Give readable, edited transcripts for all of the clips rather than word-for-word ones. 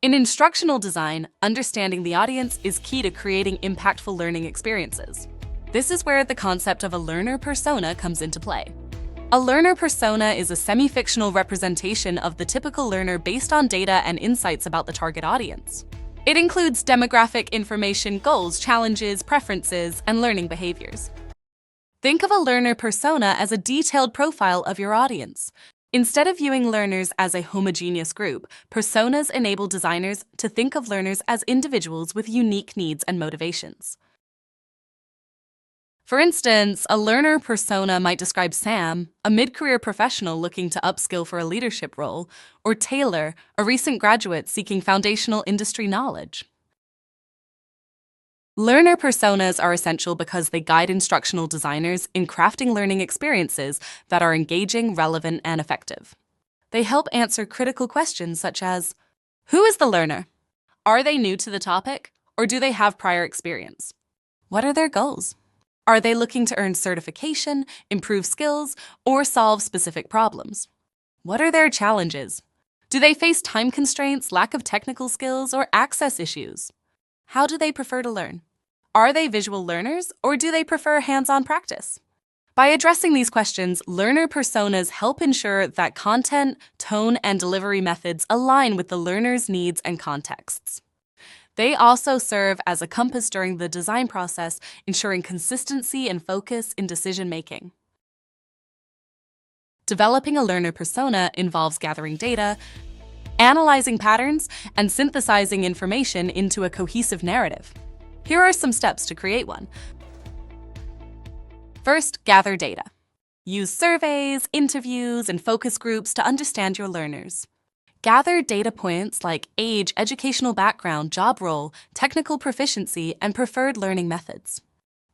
In instructional design, understanding the audience is key to creating impactful learning experiences. This is where the concept of a learner persona comes into play. A learner persona is a semi-fictional representation of the typical learner based on data and insights about the target audience. It includes demographic information, goals, challenges, preferences, and learning behaviors. Think of a learner persona as a detailed profile of your audience. Instead of viewing learners as a homogeneous group, personas enable designers to think of learners as individuals with unique needs and motivations. For instance, a learner persona might describe Sam, a mid-career professional looking to upskill for a leadership role, or Taylor, a recent graduate seeking foundational industry knowledge. Learner personas are essential because they guide instructional designers in crafting learning experiences that are engaging, relevant, and effective. They help answer critical questions such as, who is the learner? Are they new to the topic, or do they have prior experience? What are their goals? Are they looking to earn certification, improve skills, or solve specific problems? What are their challenges? Do they face time constraints, lack of technical skills, or access issues? How do they prefer to learn? Are they visual learners, or do they prefer hands-on practice? By addressing these questions, learner personas help ensure that content, tone, and delivery methods align with the learner's needs and contexts. They also serve as a compass during the design process, ensuring consistency and focus in decision-making. Developing a learner persona involves gathering data, analyzing patterns, and synthesizing information into a cohesive narrative. Here are some steps to create one. First, gather data. Use surveys, interviews, and focus groups to understand your learners. Gather data points like age, educational background, job role, technical proficiency, and preferred learning methods.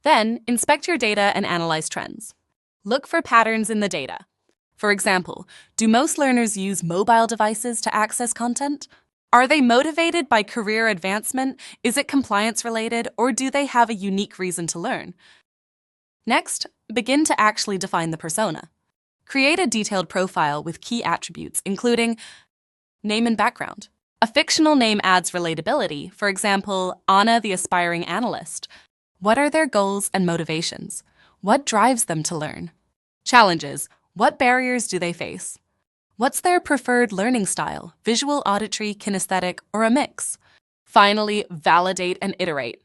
Then, inspect your data and analyze trends. Look for patterns in the data. For example, do most learners use mobile devices to access content? Are they motivated by career advancement? Is it compliance-related, or do they have a unique reason to learn? Next, begin to actually define the persona. Create a detailed profile with key attributes, including name and background. A fictional name adds relatability, for example, Anna the aspiring analyst. What are their goals and motivations? What drives them to learn? Challenges. What barriers do they face? What's their preferred learning style, visual, auditory, kinesthetic, or a mix? Finally, validate and iterate.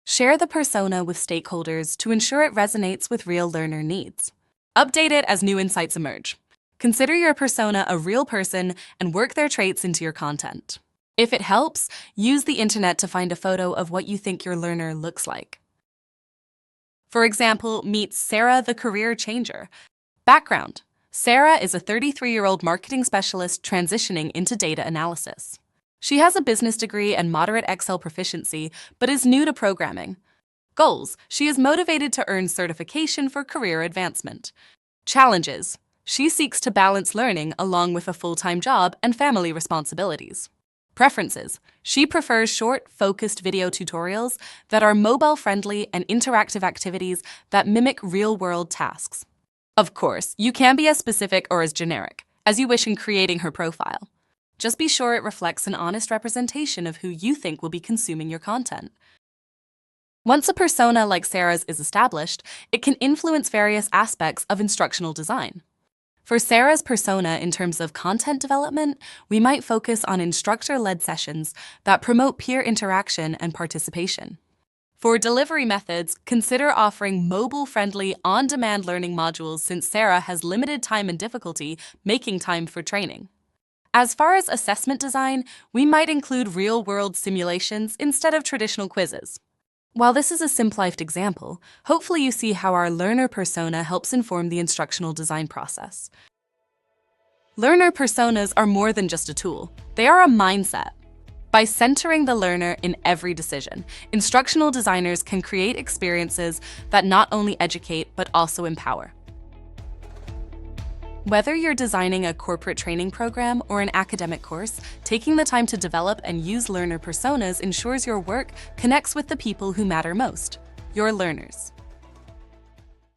Share the persona with stakeholders to ensure it resonates with real learner needs. Update it as new insights emerge. Consider your persona a real person and work their traits into your content. If it helps, use the internet to find a photo of what you think your learner looks like. For example, meet Sarah the career changer. Background. Sarah is a 33-year-old marketing specialist transitioning into data analysis. She has a business degree and moderate Excel proficiency, but is new to programming. Goals. She is motivated to earn certification for career advancement. Challenges. She seeks to balance learning along with a full-time job and family responsibilities. Preferences. She prefers short, focused video tutorials that are mobile-friendly and interactive activities that mimic real-world tasks. Of course, you can be as specific or as generic as you wish in creating her profile. Just be sure it reflects an honest representation of who you think will be consuming your content. Once a persona like Sarah's is established, it can influence various aspects of instructional design. For Sarah's persona in terms of content development, we might focus on instructor-led sessions that promote peer interaction and participation. For delivery methods, consider offering mobile-friendly, on-demand learning modules since Sarah has limited time and difficulty making time for training. As far as assessment design, we might include real-world simulations instead of traditional quizzes. While this is a simplified example, hopefully you see how our learner persona helps inform the instructional design process. Learner personas are more than just a tool. They are a mindset. By centering the learner in every decision, instructional designers can create experiences that not only educate but also empower. Whether you're designing a corporate training program or an academic course, taking the time to develop and use learner personas ensures your work connects with the people who matter most, your learners.